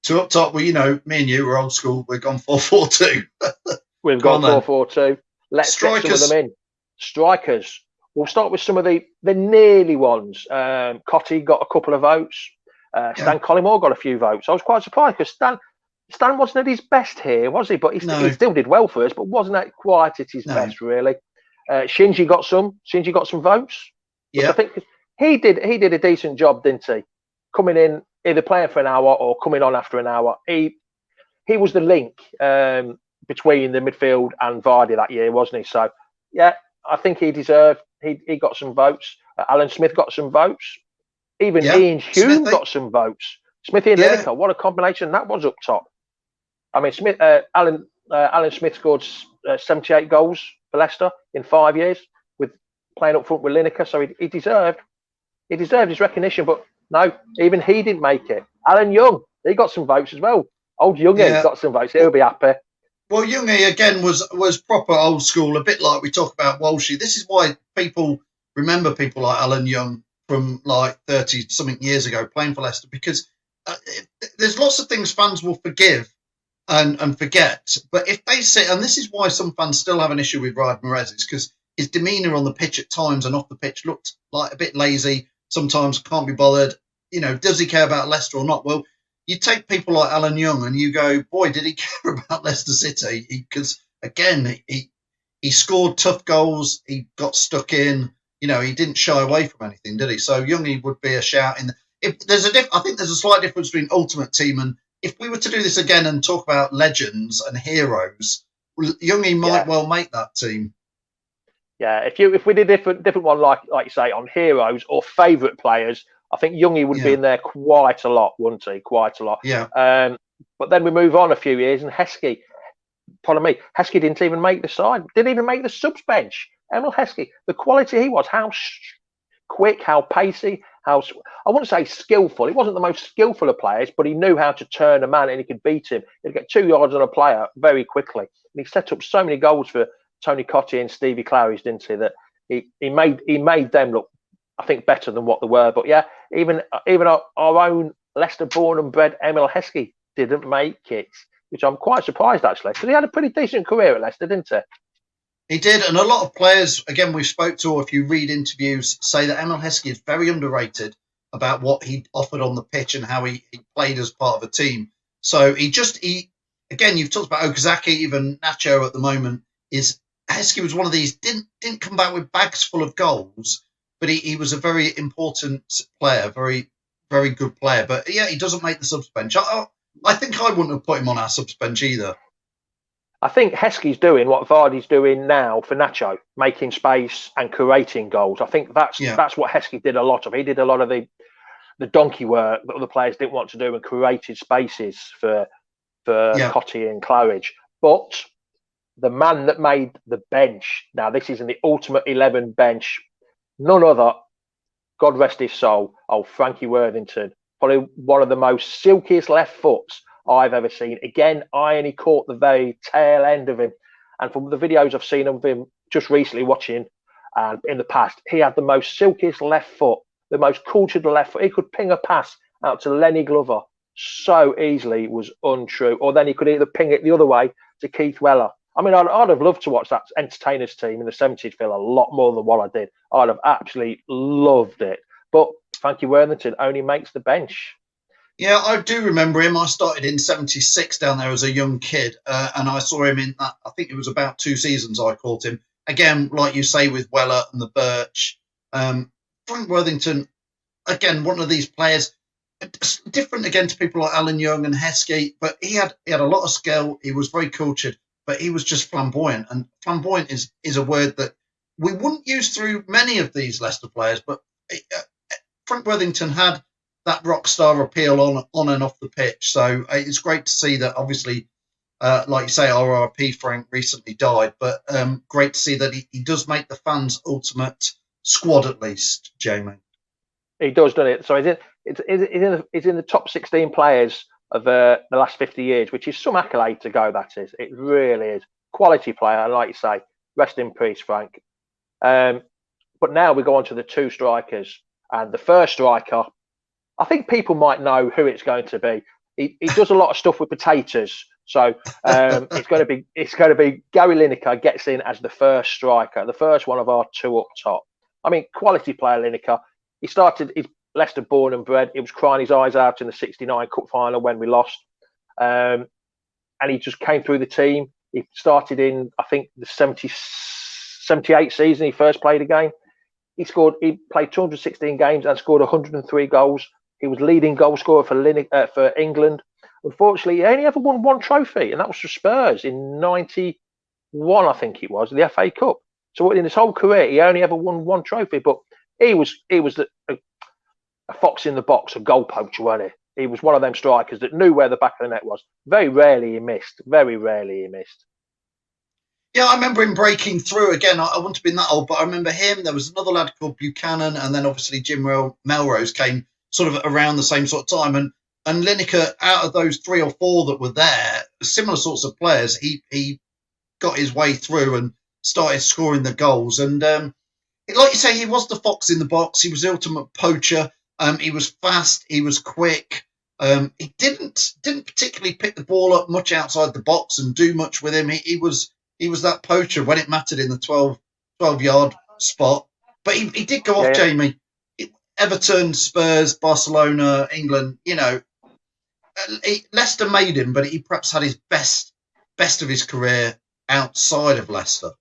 So up top, well, you know, me and you were old school. We're gone 4-4-2. We've Go on gone then. 4-4-2. Let's get some of them Strikers. in. Strikers. We'll start with some of the nearly ones. Cotty got a couple of votes. Yeah. Stan Collymore got a few votes. I was quite surprised because Stan wasn't at his best here, was he? But he No. still did well for us, but wasn't at quite at his best, really. Shinji got some votes, which Yeah. I think he did a decent job, didn't he? Coming in, either playing for an hour or coming on after an hour. He was the link between the midfield and Vardy that year, wasn't he? So, yeah, I think he deserved. He got some votes. Alan Smith got some votes. Even Ian Hume got some votes. Smithy and Lineker, what a combination that was up top. I mean, Alan Smith scored 78 goals for Leicester in 5 years with playing up front with Lineker, so he deserved his recognition. But no, even he didn't make it. Alan Young, he got some votes as well. Old Youngie got some votes. He'll be happy. Well, Youngie again was proper old school, a bit like we talk about Walshy. This is why people remember people like Alan Young from like 30 something years ago playing for Leicester, because there's lots of things fans will forgive and forget. But if they sit, and this is why some fans still have an issue with Riyad Mahrez, is because his demeanour on the pitch at times and off the pitch looked like a bit lazy. Sometimes can't be bothered. You know, does he care about Leicester or not? Well, you take people like Alan Young and you go, boy, did he care about Leicester City? Because again, he scored tough goals. He got stuck in. You know, he didn't shy away from anything, did he? So Youngie would be a shout. If there's I think there's a slight difference between Ultimate Team and, if we were to do this again and talk about legends and heroes, Youngie might well make that team. Yeah, if we did a different one, like you say, on heroes or favourite players, I think Youngie would be in there quite a lot, wouldn't he? Quite a lot. Yeah. But then we move on a few years, and Heskey, pardon me, Heskey didn't even make the side, didn't even make the subs bench. Emil Heskey, the quality he was, how quick, how pacey, how, I wouldn't say skillful. He wasn't the most skillful of players, but he knew how to turn a man and he could beat him. He'd get 2 yards on a player very quickly. And he set up so many goals for Tony Cottee and Stevie Claridge, didn't he? That he made them look, I think, better than what they were. But yeah, even our own Leicester born and bred Emil Heskey didn't make it, which I'm quite surprised actually, because he had a pretty decent career at Leicester, didn't he? He did, and a lot of players, again, we spoke to, or if you read interviews, say that Emil Heskey is very underrated about what he offered on the pitch and how he played as part of a team. So again, you've talked about Okazaki, even Nacho at the moment, is Heskey was one of these, didn't come back with bags full of goals, but he was a very important player, very, very good player. But yeah, he doesn't make the subs bench. I think I wouldn't have put him on our subs bench either. I think Heskey's doing what Vardy's doing now for Nacho, making space and creating goals. I think that's what Heskey did a lot of. He did a lot of the donkey work that other players didn't want to do and created spaces for Cottee and Claridge. But the man that made the bench, now this is in the Ultimate 11 bench, none other, God rest his soul, Frankie Worthington, probably one of the most silkiest left foots I've ever seen. Again, I only caught the very tail end of him. And from the videos I've seen of him just recently watching and in the past, he had the most silkiest left foot, the most cultured left foot. He could ping a pass out to Lenny Glover so easily, it was untrue. Or then he could either ping it the other way to Keith Weller. I mean, I'd have loved to watch that entertainers team in the 70s feel a lot more than what I did. I'd have absolutely loved it. But Frankie Worthington only makes the bench. Yeah, I do remember him. I started in 76 down there as a young kid, and I saw him in that, I think it was about 2 seasons I caught him. Again, like you say, with Weller and the Birch. Frank Worthington, again, one of these players, different again to people like Alan Young and Heskey, but he had a lot of skill. He was very cultured, but he was just flamboyant. And flamboyant is a word that we wouldn't use through many of these Leicester players, but Frank Worthington had that rock star appeal on and off the pitch. So it's great to see that, obviously, like you say, RRP Frank recently died, but great to see that he does make the fans' ultimate squad at least, Jamie. He does, doesn't it? So it's in the top 16 players of the last 50 years, which is some accolade to go, that is. It really is. Quality player, and like you say, rest in peace, Frank. But now we go on to the 2 strikers. And the first striker, I think people might know who it's going to be. He does a lot of stuff with potatoes. So it's going to be Gary Lineker gets in as the first striker, the first one of our two up top. I mean, quality player Lineker. He's Leicester born and bred. He was crying his eyes out in the '69 Cup final when we lost, and he just came through the team. He started in, I think, the 78 season. He first played a game. He played 216 games and scored 103 goals. He was leading goal scorer for England. Unfortunately, he only ever won one trophy, and that was for Spurs in '91, I think it was, the FA Cup. So in his whole career, he only ever won one trophy. But he was a fox in the box, a goal poacher, wasn't he? He was one of them strikers that knew where the back of the net was. Very rarely he missed. Yeah, I remember him breaking through again. I wouldn't have been that old, but I remember him. There was another lad called Buchanan, and then obviously Jim Melrose came sort of around the same sort of time. And Lineker, out of those 3 or 4 that were there, similar sorts of players, he got his way through and started scoring the goals. And like you say, he was the fox in the box. He was the ultimate poacher. He was fast. He was quick. He didn't particularly pick the ball up much outside the box and do much with him. He was that poacher when it mattered in the 12-yard spot. But he did go off, Jamie. Everton, Spurs, Barcelona, England, Leicester made him, but he perhaps had his best of his career outside of Leicester.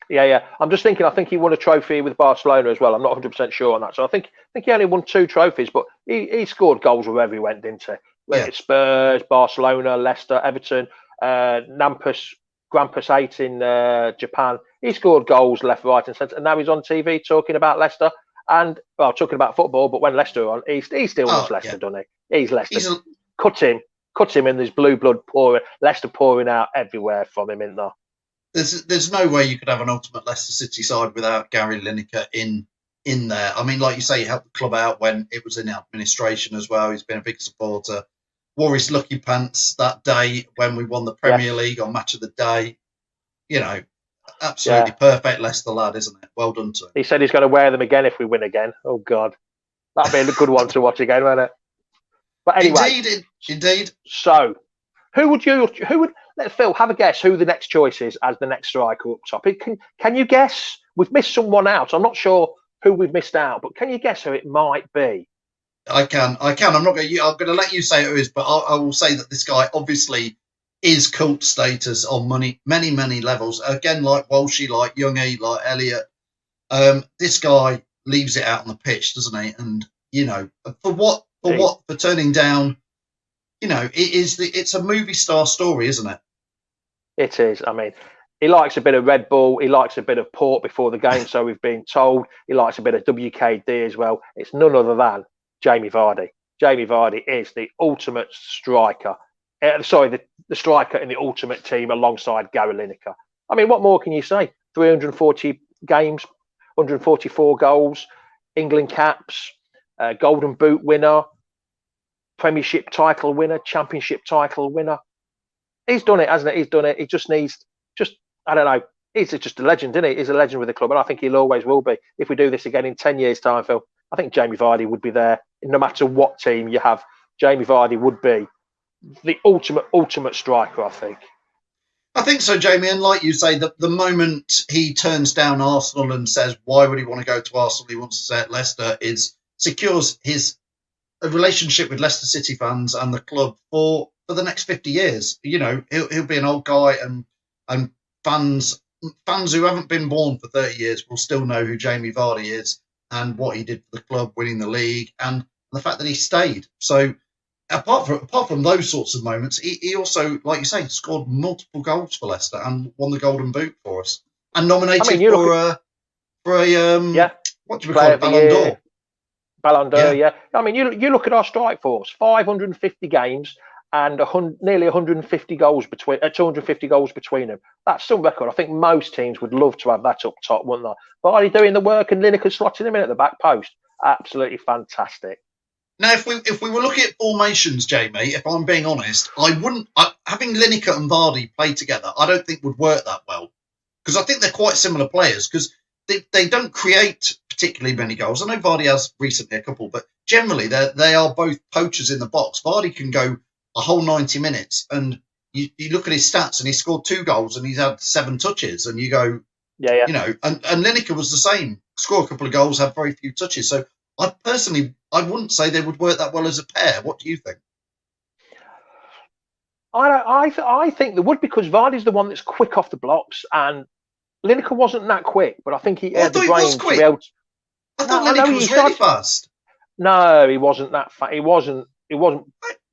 Yeah. I'm just thinking, I think he won a trophy with Barcelona as well. I'm not 100% sure on that. So I think he only won 2 trophies, but he scored goals wherever he went, didn't he? Whether it's Spurs, Barcelona, Leicester, Everton, Grampus 8 in Japan. He scored goals left, right and centre. And now he's on TV talking about Leicester and, talking about football. But when Leicester are on, he still loves Leicester, doesn't he? He's Leicester. Cut him and there's blue blood pouring, Leicester pouring out everywhere from him, isn't there? There's no way you could have an ultimate Leicester City side without Gary Lineker in there. I mean, like you say, he helped the club out when it was in administration as well. He's been a big supporter. Wore his lucky pants that day when we won the Premier League on Match of the Day. Absolutely perfect Leicester lad, isn't it? Well done to him. He said he's going to wear them again if we win again. Oh, God. That'd be a good one to watch again, wouldn't it? But anyway. Indeed. So, who would let Phil have a guess who the next choice is as the next striker up top? Can you guess? We've missed someone out. I'm not sure who we've missed out, but can you guess who it might be? I can. I'm not going to let you say who it is, but I will say that this guy obviously is cult status on many levels. Again, like Walshy, like Youngie, like Elliott. This guy leaves it out on the pitch, doesn't he? And for turning down, it's a movie star story, isn't it? It is. I mean, he likes a bit of Red Bull. He likes a bit of port before the game, so we've been told. He likes a bit of WKD as well. It's none other than Jamie Vardy. Jamie Vardy is the ultimate striker. The striker in the ultimate team alongside Gary Lineker. I mean, what more can you say? 340 games, 144 goals, England caps, Golden Boot winner, Premiership title winner, Championship title winner. He's done it, hasn't it? He's done it. He just needs, I don't know. He's just a legend, isn't he? He's a legend with the club, and I think he'll always will be. If we do this again in 10 years' time, Phil, I think Jamie Vardy would be there. No matter what team you have, Jamie Vardy would be the ultimate striker, I think. I think so, Jamie. And like you say, the moment he turns down Arsenal and says, why would he want to go to Arsenal? He wants to stay at Leicester, secures his relationship with Leicester City fans and the club for the next 50 years. He'll be an old guy, and fans who haven't been born for 30 years will still know who Jamie Vardy is and what he did for the club, winning the league, and the fact that he stayed. So apart from those sorts of moments, he also, like you say, scored multiple goals for Leicester and won the Golden Boot for us, and nominated for a what do we call it, Ballon d'Or. Ballon d'Or, yeah. I mean, you look at our strike force, 550 games and nearly 150 goals between 250 goals between them. That's some record. I think most teams would love to have that up top, wouldn't they? But are they doing the work and Lineker slotting him in at the back post? Absolutely fantastic. Now, if we were looking at formations, Jamie, if I'm being honest, having Lineker and Vardy play together, I don't think would work that well, because I think they're quite similar players, because they don't create particularly many goals. I know Vardy has recently a couple, but generally they are both poachers in the box. Vardy can go a whole 90 minutes, and you look at his stats, and he scored 2 goals, and he's had 7 touches, and you go, yeah. You know, and Lineker was the same. Score a couple of goals, have very few touches. So I wouldn't say they would work that well as a pair. What do you think? I think they would, because Vardy's the one that's quick off the blocks, and Lineker wasn't that quick, but I think he had the brains to be able to. I thought Lineker was really fast. No, he wasn't that fast. He wasn't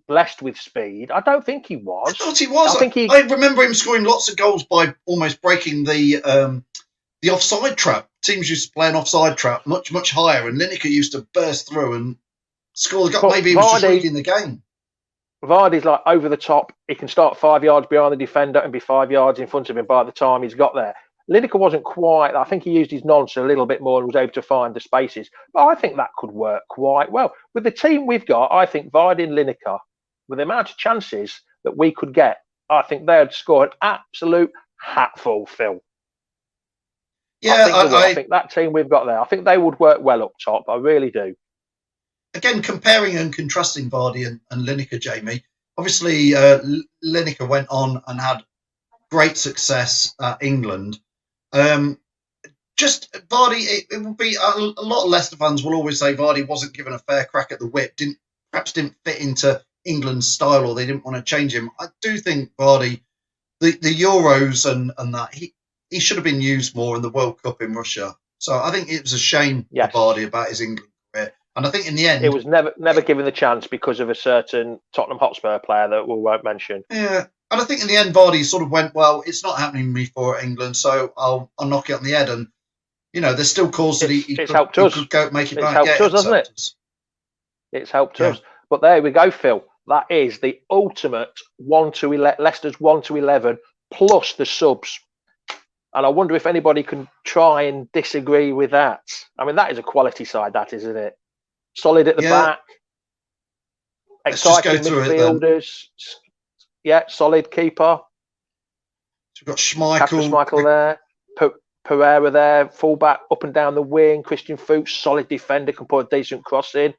blessed with speed. I don't think he was. I thought he was. I remember him scoring lots of goals by almost breaking the offside trap. Teams used to play an offside trap much, much higher, and Lineker used to burst through and score the goal. Maybe he was just reading the game. Vardy's like over the top. He can start 5 yards behind the defender and be 5 yards in front of him by the time he's got there. Lineker wasn't quite. I think he used his nonce a little bit more and was able to find the spaces. But I think that could work quite well. With the team we've got, I think Vardy and Lineker, with the amount of chances that we could get, I think they'd score an absolute hatful, Phil. Yeah, I think that team we've got there, I think they would work well up top. I really do. Again, comparing and contrasting Vardy and Lineker, Jamie, obviously Lineker went on and had great success at England. Just Vardy, it would be a lot of Leicester fans will always say Vardy wasn't given a fair crack at the whip, perhaps didn't fit into England's style, or they didn't want to change him. I do think Vardy, the Euros and that, he should have been used more in the World Cup in Russia. So I think it was a shame for Vardy about his England career. And I think in the end, it was never given the chance because of a certain Tottenham Hotspur player that we won't mention. Yeah, and I think in the end, Vardy sort of went, well, it's not happening to me for England, so I'll knock it on the head. And you know, there's still calls that he could go make it back. It's helped us, hasn't it? It's helped us. But there we go, Phil. That is the ultimate 1-11. Leicester's 1-11 plus the subs. And I wonder if anybody can try and disagree with that. I mean, that is a quality side, that, isn't it? Solid at the back. Exciting midfielders. Solid keeper. So we've got Schmeichel there. Pereira there. Fullback up and down the wing. Christian Fuchs, solid defender, can put a decent cross in.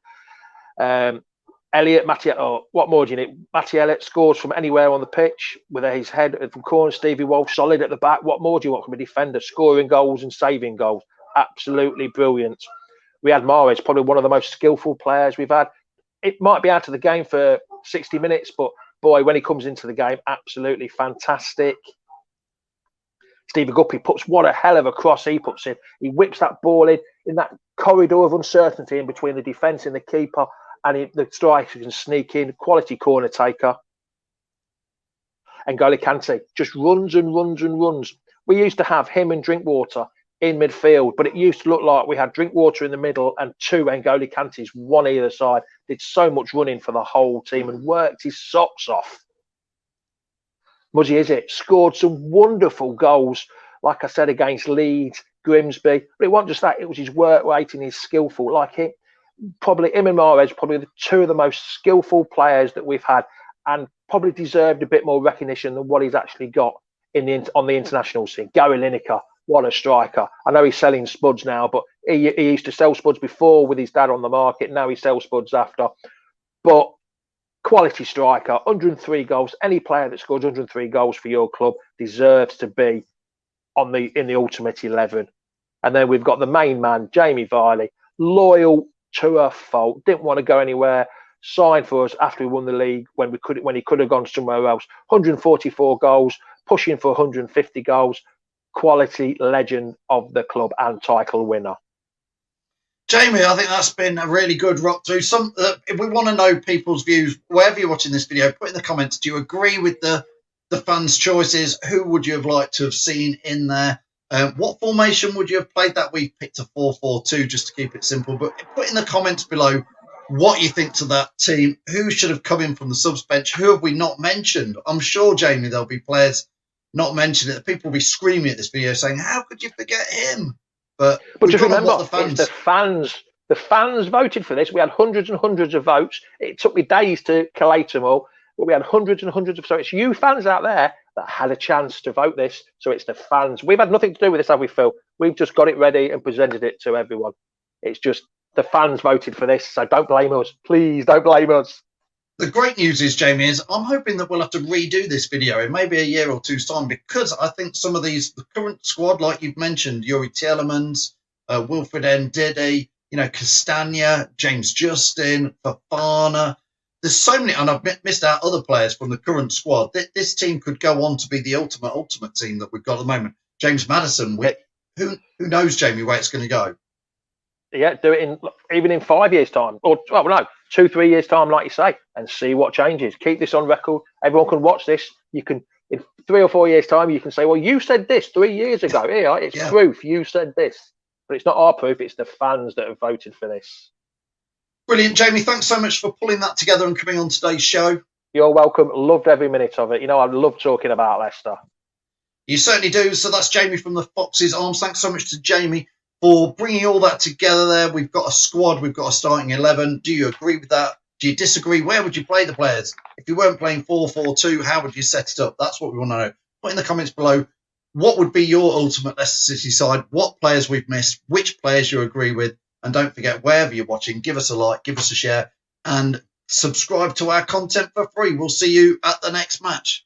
Elliott, what more do you need? Matty Elliott scores from anywhere on the pitch with his head from corner. Stevie Walsh, solid at the back. What more do you want from a defender? Scoring goals and saving goals. Absolutely brilliant. Riyad Mahrez, probably one of the most skillful players we've had. It might be out of the game for 60 minutes, but boy, when he comes into the game, absolutely fantastic. Stevie Guppy what a hell of a cross he puts in. He whips that ball in that corridor of uncertainty in between the defence and the keeper, and the striker can sneak in. Quality corner taker. And N'Golo Kante just runs and runs and runs. We used to have him and Drinkwater in midfield, but it used to look like we had Drinkwater in the middle and 2 N'Golo Kantes, one either side. Did so much running for the whole team and worked his socks off. Muzzy Izzet scored some wonderful goals, like I said, against Leeds, Grimsby. But it wasn't just that, it was his work rate and his skillful. Like him and Mahrez, probably the 2 of the most skillful players that we've had, and probably deserved a bit more recognition than what he's actually got on the international scene. Gary Lineker, what a striker. I know he's selling spuds now, but he used to sell spuds before with his dad on the market. Now he sells spuds after. But quality striker, 103 goals. Any player that scores 103 goals for your club deserves to be in the ultimate 11. And then we've got the main man, Jamie Vardy, loyal to a fault. Didn't want to go anywhere. Signed for us after we won the league when he could have gone somewhere else. 144 goals, pushing for 150 goals. Quality legend of the club and title winner. Jamie, I think that's been a really good rock through. If we want to know people's views, wherever you're watching this video, put in the comments, do you agree with the fans' choices? Who would you have liked to have seen in there? What formation would you have played that week? Picked a 4-4-2 just to keep it simple. But put in the comments below what you think to that team. Who should have come in from the subs bench? Who have we not mentioned? I'm sure, Jamie, there'll be players not mentioned it. People will be screaming at this video saying, how could you forget him? But just remember, it's the fans. The fans voted for this. We had hundreds and hundreds of votes. It took me days to collate them all, but we had hundreds and hundreds of. So it's you fans out there that had a chance to vote this. So it's the fans. We've had nothing to do with this, have we, Phil? We've just got it ready and presented it to everyone. It's just the fans voted for this, so don't blame us. Please don't blame us. The great news is, Jamie, is I'm hoping that we'll have to redo this video in maybe a year or two's time, because I think some of the current squad, like you've mentioned, Yuri Tielemans, Wilfred Ndidi, Castagna, James Justin, Fofana. There's so many, and I've missed out other players from the current squad. This team could go on to be the ultimate team that we've got at the moment. James Maddison, who knows, Jamie, where it's going to go? Yeah, do it even in 5 years' time, or 2-3 years' time, like you say, and see what changes. Keep this on record. Everyone can watch this. You can, in 3 or 4 years' time, you can say, "Well, you said this 3 years ago. Here, it's proof. You said this." But it's not our proof. It's the fans that have voted for this. Brilliant, Jamie. Thanks so much for pulling that together and coming on today's show. You're welcome. Loved every minute of it. I love talking about Leicester. You certainly do. So that's Jamie from the Foxes Arms. Thanks so much to Jamie for bringing all that together there. We've got a squad. We've got a starting 11. Do you agree with that? Do you disagree? Where would you play the players? If you weren't playing 4-4-2, how would you set it up? That's what we want to know. Put in the comments below, what would be your ultimate Leicester City side? What players we've missed? Which players you agree with? And don't forget, wherever you're watching, give us a like, give us a share, and subscribe to our content for free. We'll see you at the next match.